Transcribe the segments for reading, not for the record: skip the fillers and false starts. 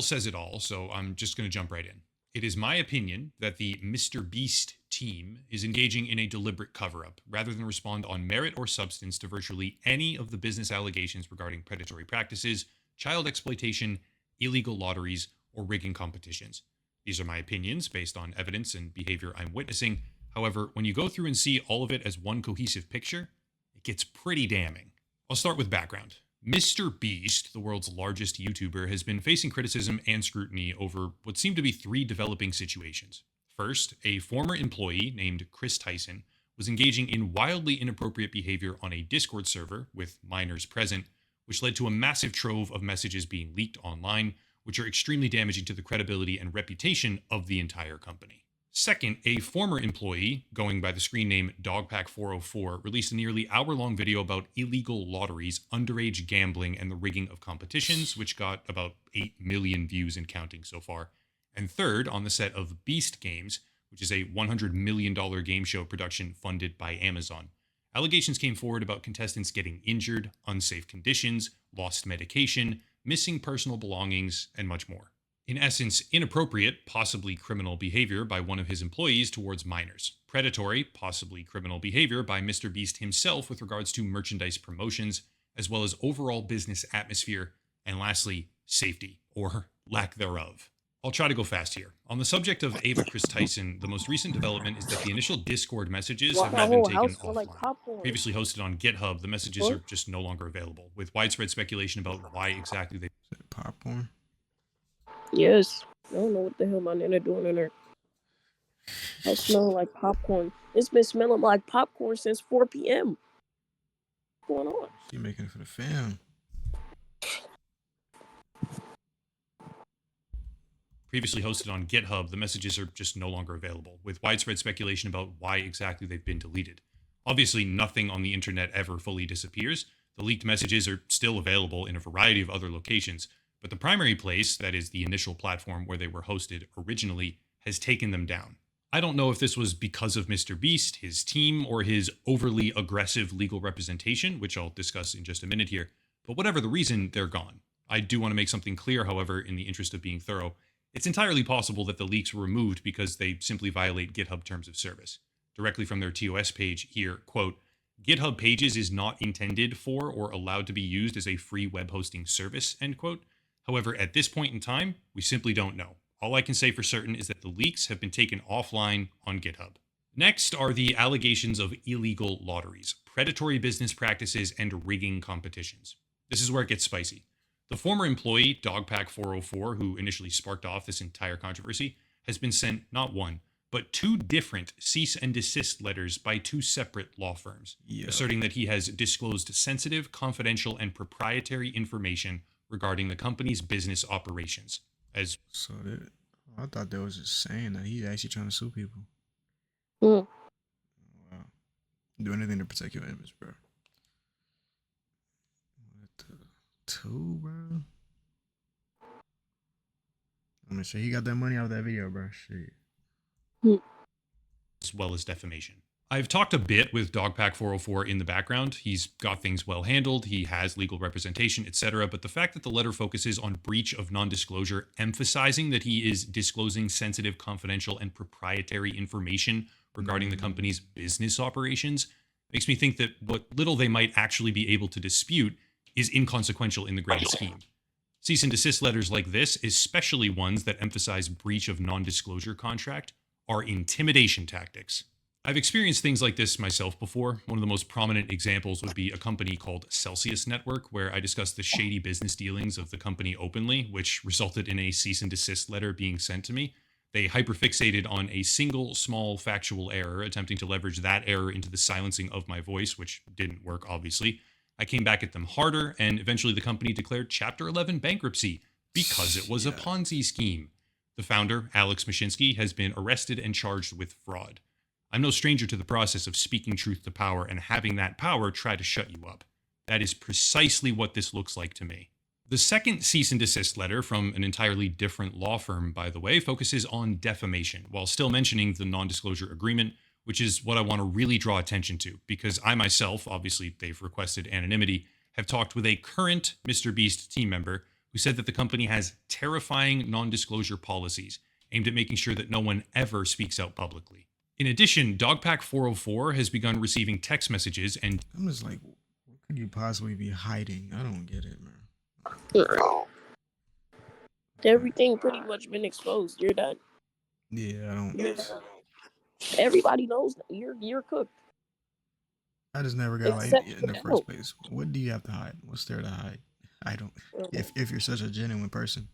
says it all, so I'm just going to jump right in. It is my opinion that the Mr. Beast team is engaging in a deliberate cover up rather than respond on merit or substance to virtually any of the business allegations regarding predatory practices, child exploitation, illegal lotteries, or rigging competitions. These are my opinions based on evidence and behavior I'm witnessing. However, when you go through and see all of it as one cohesive picture, it gets pretty damning. I'll start with background. Mr. Beast, the world's largest YouTuber, has been facing criticism and scrutiny over what seem to be three developing situations. First, a former employee named Chris Tyson was engaging in wildly inappropriate behavior on a Discord server with minors present, which led to a massive trove of messages being leaked online, which are extremely damaging to the credibility and reputation of the entire company. Second, a former employee, going by the screen name Dogpack404, released a nearly hour-long video about illegal lotteries, underage gambling, and the rigging of competitions, which got about 8 million views and counting so far. And third, on the set of Beast Games, which is a $100 million game show production funded by Amazon, allegations came forward about contestants getting injured, unsafe conditions, lost medication, missing personal belongings, and much more. In essence, inappropriate, possibly criminal behavior by one of his employees towards minors. Predatory, possibly criminal behavior by Mr. Beast himself with regards to merchandise promotions, as well as overall business atmosphere. And lastly, safety, or lack thereof. I'll try to go fast here. On the subject of Ava Chris Tyson, the most recent development is that the initial Discord messages have now been taken offline. Previously hosted on GitHub, the messages are just no longer available, with widespread speculation about why exactly they... Is it popcorn? Yes. I don't know what the hell my nana doing in there. I smell like popcorn. It's been smelling like popcorn since 4 p.m. What's going on? She making it for the fam. Previously hosted on GitHub, the messages are just no longer available, with widespread speculation about why exactly they've been deleted. Obviously, nothing on the internet ever fully disappears. The leaked messages are still available in a variety of other locations, but the primary place, that is the initial platform where they were hosted originally, has taken them down. I don't know if this was because of Mr. Beast, his team, or his overly aggressive legal representation, which I'll discuss in just a minute here, but whatever the reason, they're gone. I do want to make something clear, however, in the interest of being thorough. It's entirely possible that the leaks were removed because they simply violate GitHub terms of service. Directly from their TOS page here, quote, GitHub Pages is not intended for or allowed to be used as a free web hosting service, end quote. However, at this point in time, we simply don't know. All I can say for certain is that the leaks have been taken offline on GitHub. Next are the allegations of illegal lotteries, predatory business practices, and rigging competitions. This is where it gets spicy. The former employee, Dogpack404, who initially sparked off this entire controversy, has been sent not one, but two different cease and desist letters by two separate law firms, asserting that he has disclosed sensitive, confidential, and proprietary information regarding the company's business operations. I thought that was just saying that he's actually trying to sue people. Mm. Wow. Do anything to protect your image, bro. Two, bro. I'm sure he got that money out of that video, bro. Shit. As well as defamation. I've talked a bit with Dogpack404 in the background. He's got things well handled, he has legal representation, etc. But the fact that the letter focuses on breach of non-disclosure, emphasizing that he is disclosing sensitive, confidential, and proprietary information regarding the company's business operations, makes me think that what little they might actually be able to dispute is inconsequential in the grand scheme. Cease and desist letters like this, especially ones that emphasize breach of non-disclosure contract, are intimidation tactics. I've experienced things like this myself before. One of the most prominent examples would be a company called Celsius Network, where I discussed the shady business dealings of the company openly, which resulted in a cease and desist letter being sent to me. They hyperfixated on a single small factual error, attempting to leverage that error into the silencing of my voice, which didn't work, obviously. I came back at them harder, and eventually the company declared Chapter 11 bankruptcy because it was a Ponzi scheme. The founder, Alex Mashinsky, has been arrested and charged with fraud. I'm no stranger to the process of speaking truth to power and having that power try to shut you up. That is precisely what this looks like to me. The second cease and desist letter, from an entirely different law firm, by the way, focuses on defamation, while still mentioning the non-disclosure agreement, which is what I want to really draw attention to, because I myself, obviously they've requested anonymity, have talked with a current Mr. Beast team member who said that the company has terrifying non-disclosure policies aimed at making sure that no one ever speaks out publicly. In addition, Dogpack 404 has begun receiving text messages and I'm just like, what could you possibly be hiding? I don't get it, man. Everything pretty much been exposed. You're done. Yeah, I don't. Everybody knows you're cooked. I just never got like Except in the for first place. What do you have to hide? What's there to hide? I don't. If you're such a genuine person,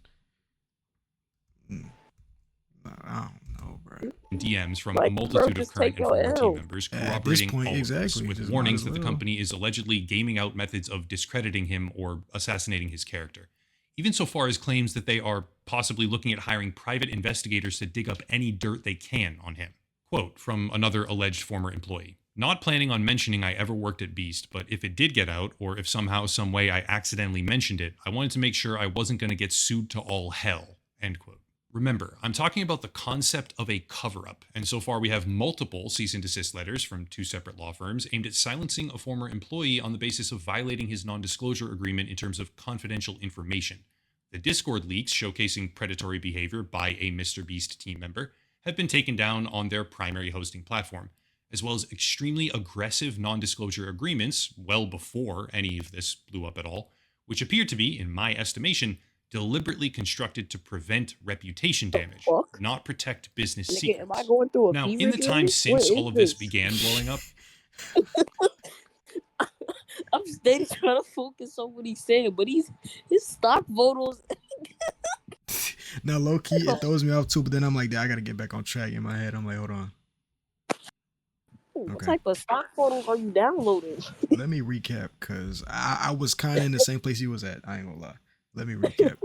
I don't know, bro. DMs from Like, a multitude bro, of current and former team members At this corroborating point, all of this, exactly, with just might warnings as that the well. company is allegedly gaming out methods of discrediting him or assassinating his character. Even so far as claims that they are possibly looking at hiring private investigators to dig up any dirt they can on him. Quote from another alleged former employee. Not planning on mentioning I ever worked at Beast, but if it did get out, or if somehow, some way I accidentally mentioned it, I wanted to make sure I wasn't going to get sued to all hell. End quote. Remember, I'm talking about the concept of a cover-up, and so far we have multiple cease and desist letters from two separate law firms aimed at silencing a former employee on the basis of violating his non-disclosure agreement in terms of confidential information. The Discord leaks showcasing predatory behavior by a Mr. Beast team member have been taken down on their primary hosting platform, as well as extremely aggressive non-disclosure agreements well before any of this blew up at all, which appear to be, in my estimation, deliberately constructed to prevent reputation damage, not protect business secrets. Am I going through a Now, fever in the time dream? since all of this began blowing up, I'm steady trying to focus on what he's saying, but his stock photos. Now, low key, it throws me off too. But then I'm like, I gotta get back on track in my head. I'm like, hold on. What type of stock photos are you downloading? Let me recap, cause I was kind of in the same place he was at. I ain't gonna lie. Let me recap.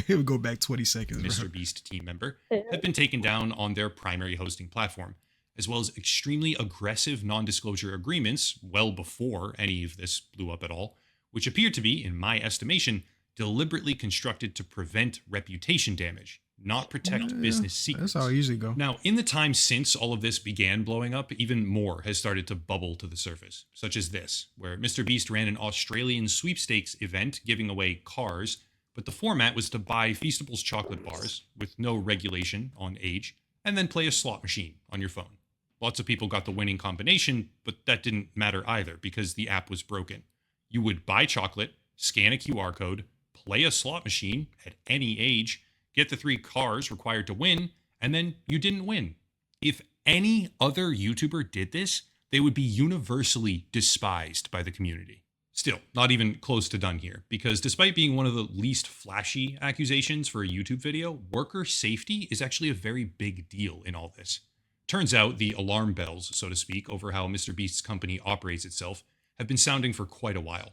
It would go back 20 seconds. Mr. Beast team member have been taken down on their primary hosting platform, as well as extremely aggressive non-disclosure agreements well before any of this blew up at all, which appear to be, in my estimation, deliberately constructed to prevent reputation damage, not protect business secrets. That's how it usually go. Now, in the time since all of this began blowing up, even more has started to bubble to the surface, such as this, where Mr. Beast ran an Australian sweepstakes event giving away cars, but the format was to buy Feastables chocolate bars with no regulation on age, and then play a slot machine on your phone. Lots of people got the winning combination, but that didn't matter either because the app was broken. You would buy chocolate, scan a QR code, play a slot machine at any age, get the 3 cars required to win, and then you didn't win. If any other YouTuber did this, they would be universally despised by the community. Still, not even close to done here, because despite being one of the least flashy accusations for a YouTube video, worker safety is actually a very big deal in all this. Turns out the alarm bells, so to speak, over how Mr. Beast's company operates itself have been sounding for quite a while.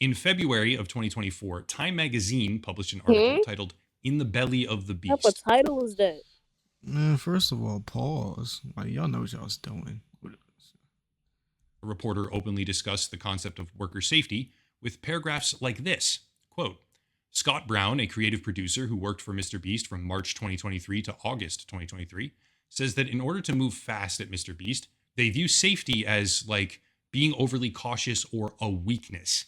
In February of 2024, Time Magazine published an article titled In the Belly of the Beast. What type of title is that? Man, first of all, pause. Like, y'all know what y'all's doing. A reporter openly discussed the concept of worker safety with paragraphs like this, quote, Scott Brown, a creative producer who worked for Mr. Beast from March 2023 to August 2023, says that in order to move fast at Mr. Beast, they view safety as, like, being overly cautious or a weakness.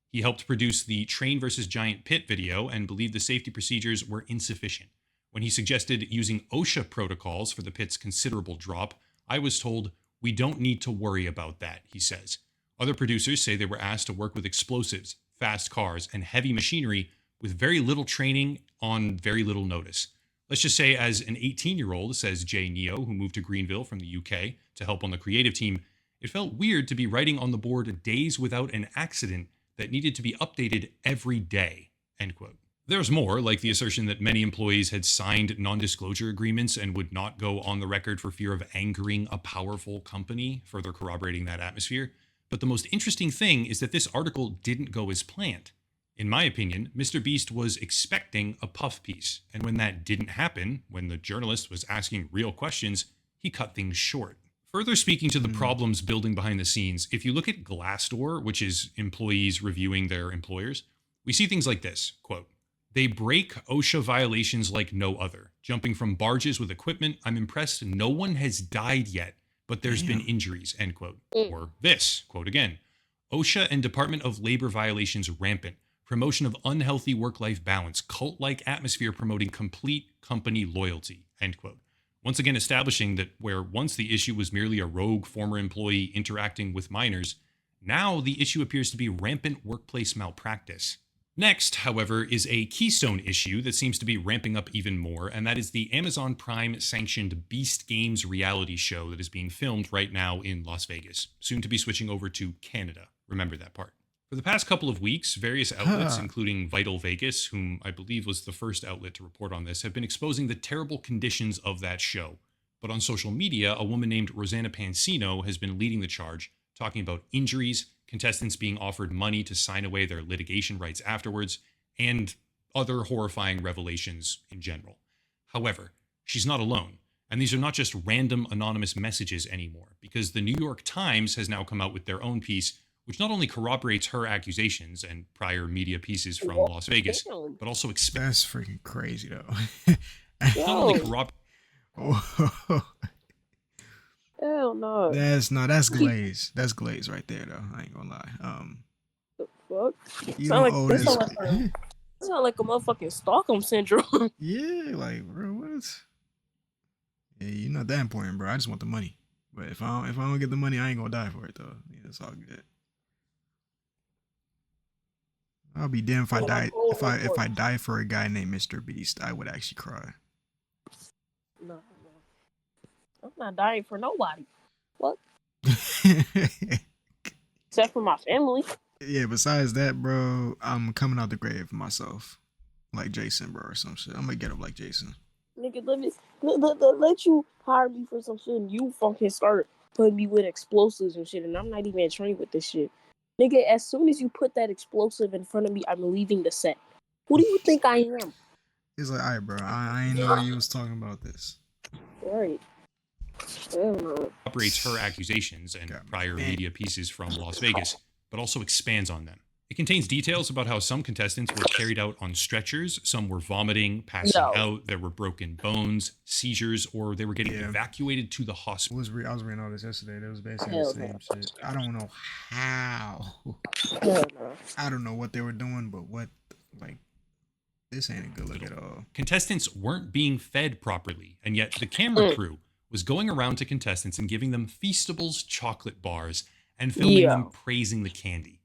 He helped produce the Train vs. Giant Pit video and believed the safety procedures were insufficient. When he suggested using OSHA protocols for the pit's considerable drop, I was told, we don't need to worry about that, he says. Other producers say they were asked to work with explosives, fast cars, and heavy machinery with very little training on very little notice. Let's just say as an 18-year-old, says Jay Neo, who moved to Greenville from the UK to help on the creative team, it felt weird to be writing on the board days without an accident that needed to be updated every day, end quote. There's more, like the assertion that many employees had signed non-disclosure agreements and would not go on the record for fear of angering a powerful company, further corroborating that atmosphere. But the most interesting thing is that this article didn't go as planned. In my opinion, Mr. Beast was expecting a puff piece, and when that didn't happen, when the journalist was asking real questions, he cut things short. Further speaking to the problems building behind the scenes, if you look at Glassdoor, which is employees reviewing their employers, we see things like this, quote, they break OSHA violations like no other. Jumping from barges with equipment, I'm impressed no one has died yet, but there's been injuries, end quote. Or this, quote again, OSHA and Department of Labor violations rampant. promotion of unhealthy work-life balance, cult-like atmosphere promoting complete company loyalty, end quote. Once again establishing that where once the issue was merely a rogue former employee interacting with minors, now the issue appears to be rampant workplace malpractice. Next, however, is a keystone issue that seems to be ramping up even more, and that is the Amazon Prime sanctioned Beast Games reality show that is being filmed right now in Las Vegas, soon to be switching over to Canada. Remember that part. For the past couple of weeks, various outlets, including Vital Vegas, whom I believe was the first outlet to report on this, have been exposing the terrible conditions of that show. But on social media, a woman named Rosanna Pansino has been leading the charge, talking about injuries, contestants being offered money to sign away their litigation rights afterwards, and other horrifying revelations in general. However, she's not alone, and these are not just random anonymous messages anymore, because the New York Times has now come out with their own piece, which not only corroborates her accusations and prior media pieces from Las Vegas, but also That's freaking crazy, though. not only corroborate. Hell no. That's glaze. That's glaze right there, though. I ain't gonna lie. The fuck? You don't owe this. Sound like a motherfucking Stockholm syndrome. Yeah, like, bro, what? Yeah, you're not that important, bro. I just want the money. But if I don't get the money, I ain't gonna die for it, though. Yeah, it's all good. I'll be damned if I die. If I die for a guy named Mr. Beast, I would actually cry. No. I'm not dying for nobody. What? Except for my family. Yeah, besides that, bro, I'm coming out the grave myself. Like Jason, bro, or some shit. I'm gonna get up like Jason. Nigga, let you hire me for some shit and you fucking start putting me with explosives and shit, and I'm not even trained with this shit. Nigga, as soon as you put that explosive in front of me, I'm leaving the set. Who do you think I am? He's like, alright, bro, I ain't know you was talking about this. Right. Operates her accusations and prior media pieces from Las Vegas, but also expands on them. It contains details about how some contestants were carried out on stretchers, some were vomiting, passing out, there were broken bones, seizures, or they were getting evacuated to the hospital. I was reading all this yesterday. It was basically the same shit. I don't know how. I don't know what they were doing, but this ain't a good look at all. Contestants weren't being fed properly, and yet the camera crew was going around to contestants and giving them Feastables chocolate bars and filming them praising the candy.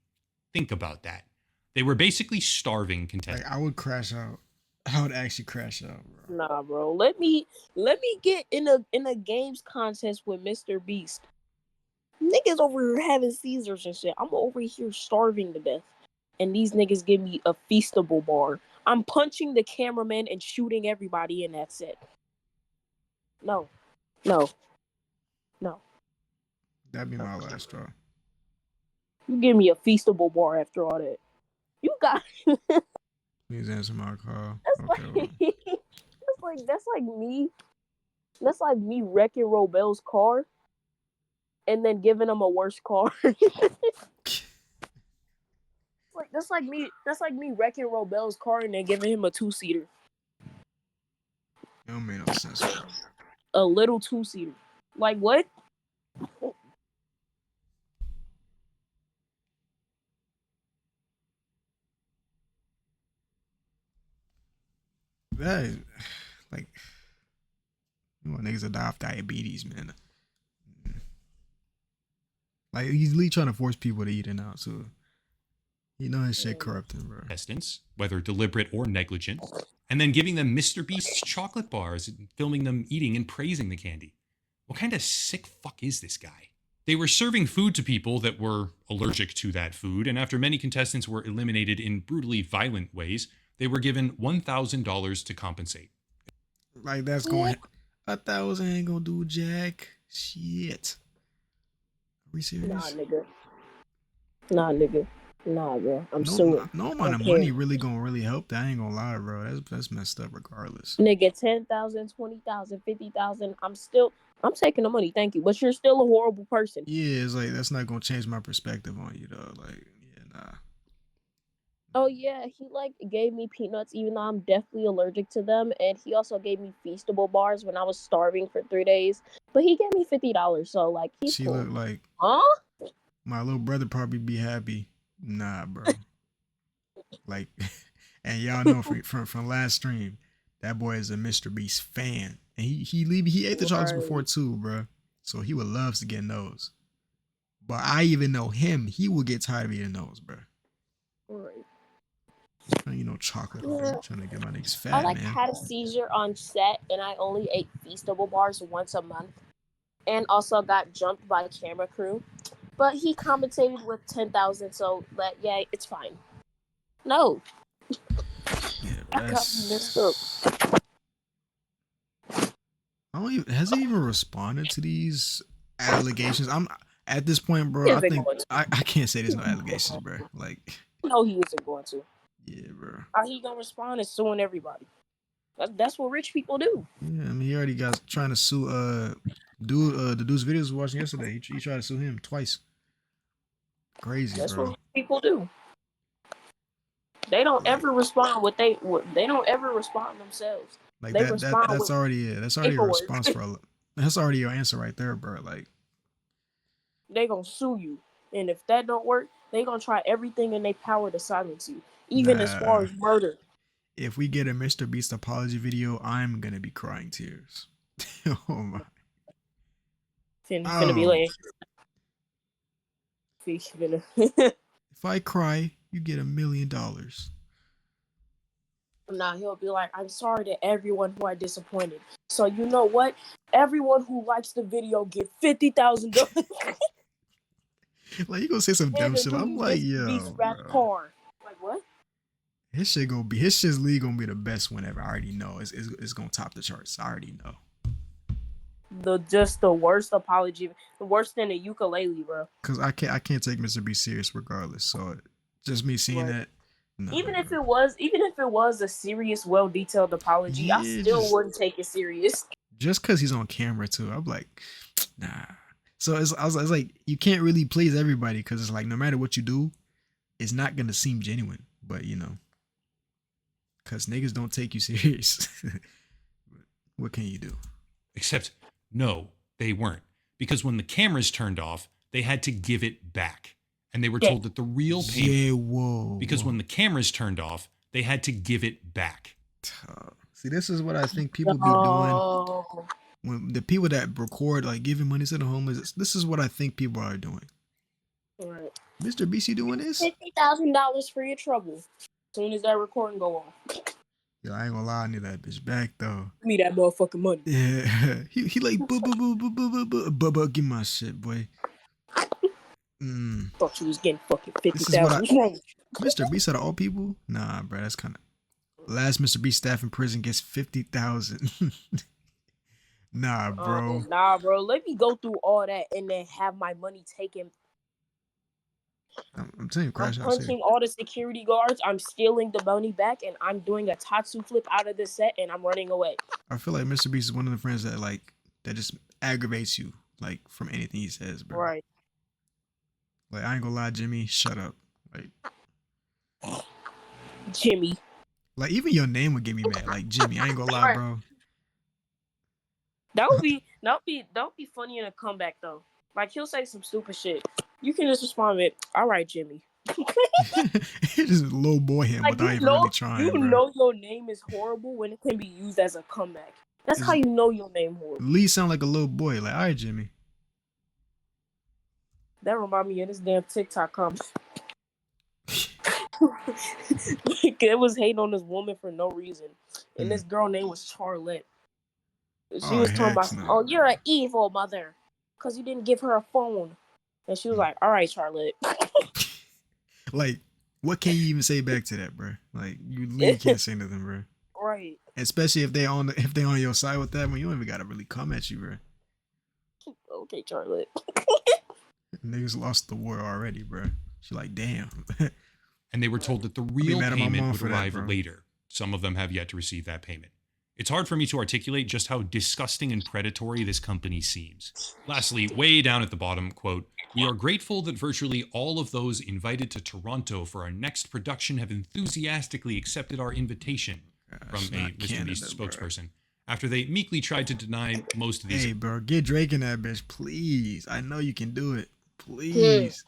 Think about that. They were basically starving contestants. Like, I would crash out. I would actually crash out, bro. Nah, bro. Let me get in a games contest with Mr. Beast. Niggas over here having Caesars and shit. I'm over here starving to death. And these niggas give me a Feastable bar. I'm punching the cameraman and shooting everybody in that set. No. That'd be my last straw. You give me a Feastable bar after all that. You got Please answer my call. That's like me wrecking Rowbell's car and then giving him a worse car. That's like me wrecking Rowbell's car and then giving him a 2-seater. It don't make no sense, bro. A little 2-seater. Like what? That is, like, you want niggas to die of diabetes, man. Like, he's literally trying to force people to eat it now, so you know his shit corrupting, bro. Contestants, whether deliberate or negligent, and then giving them Mr. Beast's chocolate bars and filming them eating and praising the candy. What kind of sick fuck is this guy? They were serving food to people that were allergic to that food, and after many contestants were eliminated in brutally violent ways, they were given $1,000 to compensate. Like, that's going... 1,000 ain't gonna do jack. Shit. Are we serious? Nah, nigga. Nah, bro. I'm suing. No amount of money really gonna help that. I ain't gonna lie, bro. That's messed up regardless. Nigga, 10,000, 20,000, 50,000. I'm taking the money, thank you. But you're still a horrible person. Yeah, it's like, that's not gonna change my perspective on you, though. Like, yeah, nah. Oh yeah, he gave me peanuts even though I'm definitely allergic to them, and he also gave me Feastable bars when I was starving for 3 days. But he gave me $50, so he's She cool. looked like, huh? my little brother probably be happy. Nah, bro. Like, and y'all know from last stream, that boy is a Mr. Beast fan, and he ate the chocolates Right. before too, bro. So he would love to get those. But I even know him; he will get tired of eating those, bro. Right. You know, chocolate over Yeah. here, trying to get my niggas I fat, like man. had a seizure on set, and I only ate Feastable bars once a month, and also got jumped by camera crew. But he compensated with 10,000, so yeah, it's fine. No, Yeah, I got messed up. I don't even, has he even responded to these allegations? I'm at this point, bro. Yes, I they think going to. I can't say there's no allegations, bro. Like, No, he isn't going to. yeah, bro. How he gonna respond is suing everybody. That's what rich people do. Yeah, I mean, he already got trying to sue the dude's videos we watching yesterday. He tried to sue him twice. Crazy, That's bro. what people do. They don't Like, ever respond they don't ever respond themselves. like They that respond that's with already that's already a paperwork. response for that's already your answer right there, bro. Like, They gonna sue you, and if that don't work, they gonna try everything in their power to silence you, even as far nah. as murder. If we get a Mr. Beast apology video, I'm gonna be crying tears. Oh my. Finna be Oh, like, finna. if I cry, you get $1 million. Nah, he'll be like, I'm sorry to everyone who I disappointed. So you know what? Everyone who likes the video get $50,000 Like, you gonna say some dumb and a shit. I'm new like, Mr. Beast yo, wrapped bro. car. Like what? His shit's league gonna be the best one ever. I already know. It's gonna top the charts. I already know. The worst apology, worse than a ukulele, bro. Cause I can't take Mr. B serious regardless. So just me seeing Right. that, nah, Even if bro. it was a serious, well detailed apology, I Yeah, still wouldn't take it serious. just cause he's on camera too. I'm like, nah. So I was like, you can't really please everybody because it's like no matter what you do, it's not gonna seem genuine. But you know, cause niggas don't take you serious. What can you do? Except, no, they weren't. Because when the cameras turned off, they had to give it back. And they were told that the real payment. Yeah, whoa. Because when the cameras turned off, they had to give it back. See, this is what I think people be doing. When the people that record, like giving money to the homeless, this is what I think people are doing. Right. Mr. BC doing this? $50,000 for your trouble. As soon as that recording go on. Yo, I ain't gonna lie, I need that bitch back though. Give me that motherfucking money. Yeah, he like give me my shit, boy. Thought you was getting fucking This is what 50,000. What's wrong? Mr. Beast out of all people? Nah, bro, that's kind of last Mr. Beast staff in prison gets 50,000. Nah, bro. Nah, bro. Let me go through all that and then have my money taken. I'm telling you, I'm crash out. punching all the security guards. I'm stealing the money back, and I'm doing a Tatsu flip out of the set, and I'm running away. I feel like Mr. Beast is one of the friends that like that just aggravates you, like from anything he says, bro. Right. Like I ain't gonna lie, Jimmy, shut up. Jimmy. Like even your name would get me mad. Like Jimmy, I ain't gonna lie, bro. That would be funny in a comeback though. Like he'll say some stupid shit. You can just respond with, "All right, Jimmy." Just low boy him Like without even really trying, bro. You know your name is horrible when it can be used as a comeback. That's how you know your name horrible. Lee sound like a little boy. Like, all right, Jimmy. That remind me of this damn TikTok comment. It was hating on this woman for no reason, and this girl name was Charlotte. She was talking about, "Oh, you're an evil mother, because you didn't give her a phone." And she was like, "All right, Charlotte." Like, what can you even say back to that, bro? Like, you really can't say nothing, bro. Right. Especially if they on your side with that one, you don't even gotta really come at you, bro. Okay, Charlotte. Niggas lost the war already, bro. She like, damn. And they were told that the real payment would arrive later. Some of them have yet to receive that payment. It's hard for me to articulate just how disgusting and predatory this company seems. Lastly, way down at the bottom, quote, "We are grateful that virtually all of those invited to Toronto for our next production have enthusiastically accepted our invitation," from a Mr. Beast spokesperson, after they meekly tried to deny most of these. Hey, bro, get Drake in that bitch, please. I know you can do it. Please.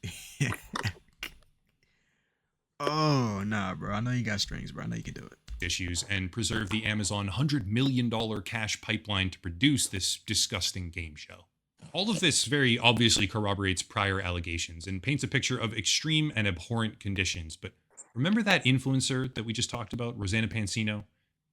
Oh nah, bro. I know you got strings, bro. I know you can do it. issues and preserve the Amazon $100 million cash pipeline to produce this disgusting game show. All of this very obviously corroborates prior allegations and paints a picture of extreme and abhorrent conditions. But remember that influencer that we just talked about, Rosanna Pansino?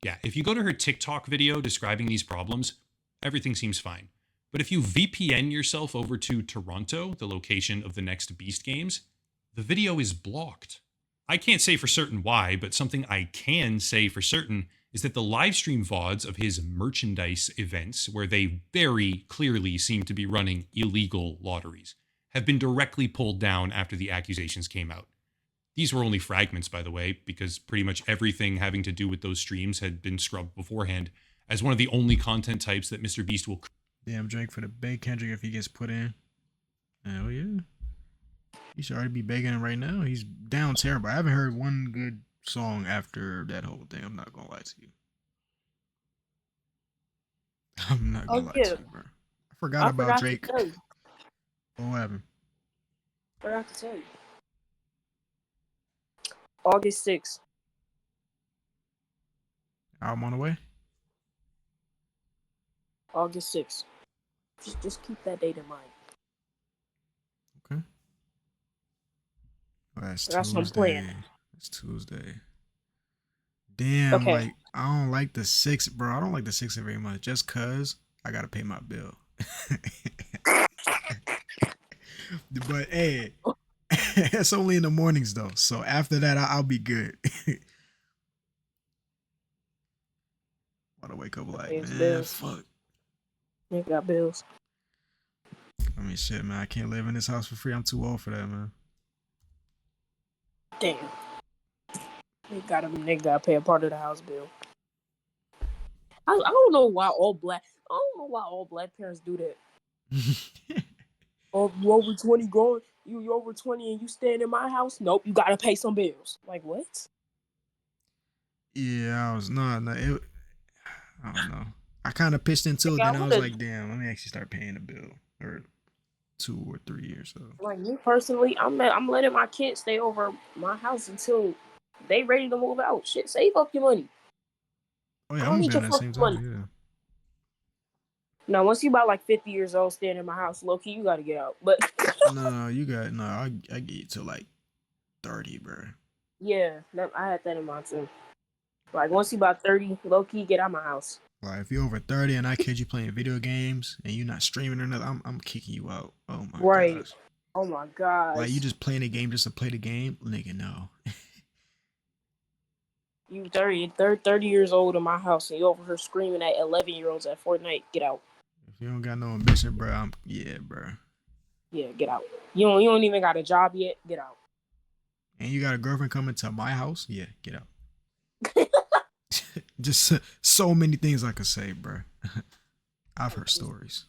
Yeah, if you go to her TikTok video describing these problems, everything seems fine. But if you VPN yourself over to Toronto, the location of the next Beast games, the video is blocked. I can't say for certain why, but something I can say for certain is that the live stream VODs of his merchandise events, where they very clearly seem to be running illegal lotteries, have been directly pulled down after the accusations came out. These were only fragments, by the way, because pretty much everything having to do with those streams had been scrubbed beforehand, as one of the only content types that Mr. Beast will. Damn Drake for the big Kendrick if he gets put in. Hell yeah. He should already be begging right now. He's down terrible. I haven't heard one good song after that whole thing. I'm not gonna lie to you. I'm not gonna lie to you, bro. I forgot about Drake. To tell you. What happened? Forgot to tell you. August 6th. I'm on the way. August 6th. Just keep that date in mind. Okay. Oh, that's what I'm playing. It's Tuesday. Damn, Okay. like I don't like the 6th, bro. I don't like the 6th very much, just cause I gotta pay my bill. But hey, it's only in the mornings though. So after that, I'll be good. Wanna wake up like, man, bills. fuck. You got bills. I mean, shit, man. I can't live in this house for free. I'm too old for that, man. Damn. They gotta pay a part of the house bill. I don't know why all black parents do that. Oh, you over 20 growing? You over 20 and you staying in my house? Nope, you gotta pay some bills. Like what? Yeah, I was not. I don't know. I kind of pitched into it. Then I was like, damn, let me actually start paying the bill or 2 or 3 years. So. Like me personally, I'm letting my kids stay over my house until they ready to move out. Shit, save up your money. Oh yeah, I'm moving at the same time. Money. Yeah. Now, once you about like 50 years old, staying in my house, low key, you gotta get out. But no, you got no. I get you to like 30, bro. Yeah, I had that in mind too. Like once you about 30, low key, get out of my house. Like if you're over 30 and I catch you playing video games and you're not streaming or nothing, I'm kicking you out. Oh my gosh. Oh my god. Like you just playing a game just to play the game, nigga. No. You 30 years old in my house and you over here screaming at 11-year-olds at Fortnite. Get out. If you don't got no ambition, bro, bro. Yeah, get out. You don't even got a job yet. Get out. And you got a girlfriend coming to my house? Yeah, get out. Just so many things I could say, bro. I've heard stories.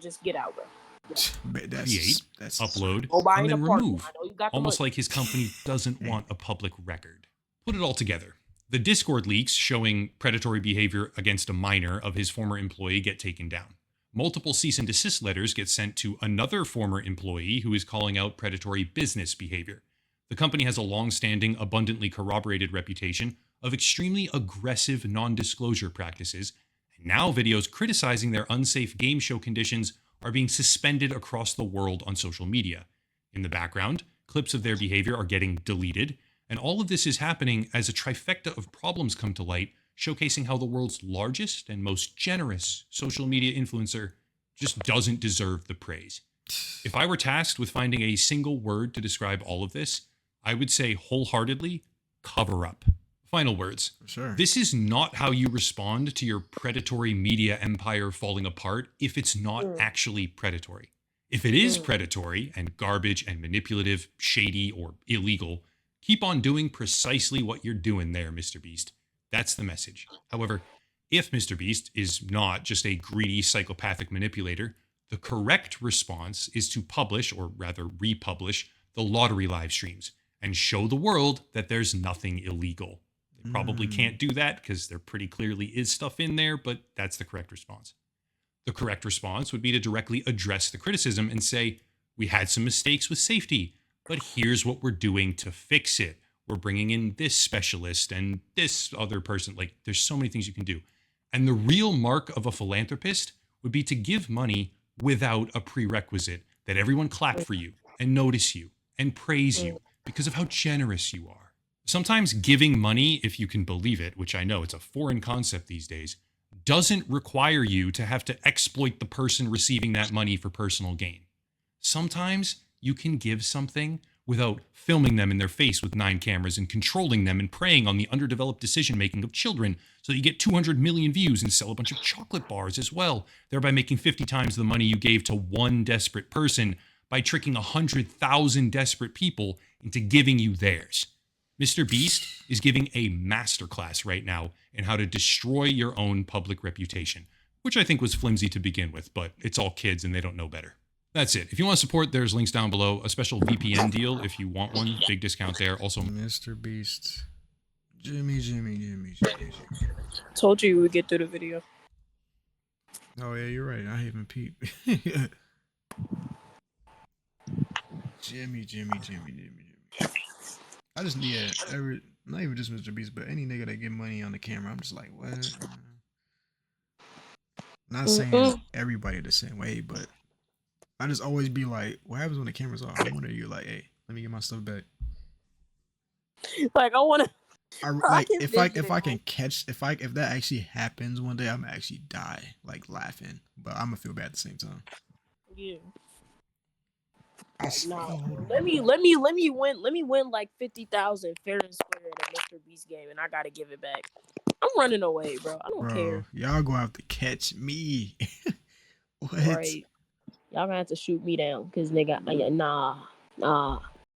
Just get out, bro. That's upload, and then remove. Almost like his company doesn't want a public record. Put it all together. The Discord leaks showing predatory behavior against a minor of his former employee get taken down. Multiple cease and desist letters get sent to another former employee who is calling out predatory business behavior. The company has a long-standing, abundantly corroborated reputation of extremely aggressive non-disclosure practices, and now videos criticizing their unsafe game show conditions are being suspended across the world on social media. In the background, clips of their behavior are getting deleted, and all of this is happening as a trifecta of problems come to light, showcasing how the world's largest and most generous social media influencer just doesn't deserve the praise. If I were tasked with finding a single word to describe all of this, I would say wholeheartedly, cover up. Final words. For sure. This is not how you respond to your predatory media empire falling apart if it's not actually predatory. If it is predatory and garbage and manipulative, shady, or illegal, keep on doing precisely what you're doing there, Mr. Beast. That's the message. However, if Mr. Beast is not just a greedy psychopathic manipulator, the correct response is to publish, or rather republish, the lottery live streams and show the world that there's nothing illegal. They probably can't do that because there pretty clearly is stuff in there, but that's the correct response. The correct response would be to directly address the criticism and say, we had some mistakes with safety. But here's what we're doing to fix it. We're bringing in this specialist and this other person. Like, there's so many things you can do. And the real mark of a philanthropist would be to give money without a prerequisite that everyone clap for you and notice you and praise you because of how generous you are. Sometimes giving money, if you can believe it, which I know it's a foreign concept these days, doesn't require you to have to exploit the person receiving that money for personal gain. Sometimes you can give something without filming them in their face with 9 cameras and controlling them and preying on the underdeveloped decision making of children so that you get 200 million views and sell a bunch of chocolate bars as well, thereby making 50 times the money you gave to one desperate person by tricking 100,000 desperate people into giving you theirs. Mr. Beast is giving a masterclass right now in how to destroy your own public reputation, which I think was flimsy to begin with, but it's all kids and they don't know better. That's it. If you want to support, there's links down below. A special VPN deal if you want one. Big discount there. Also, Mr. Beast. Jimmy. Told you we would get through the video. Oh yeah, you're right. I haven't peeped. Jimmy. I just not even just Mr. Beast, but any nigga that get money on the camera, I'm just like, what? Not saying everybody the same way, but I just always be like, what happens when the camera's off? I wonder, you're like, hey, let me get my stuff back. Like, I want to. Like if that actually happens one day, I'm gonna actually die like laughing, but I'm gonna feel bad at the same time. Yeah. Let me win like 50,000 fair and square at a Mr. Beast game, and I gotta give it back. I'm running away, bro. I don't care. Y'all go out to catch me. What? Right. Y'all gonna have to shoot me down, cause nigga, nah.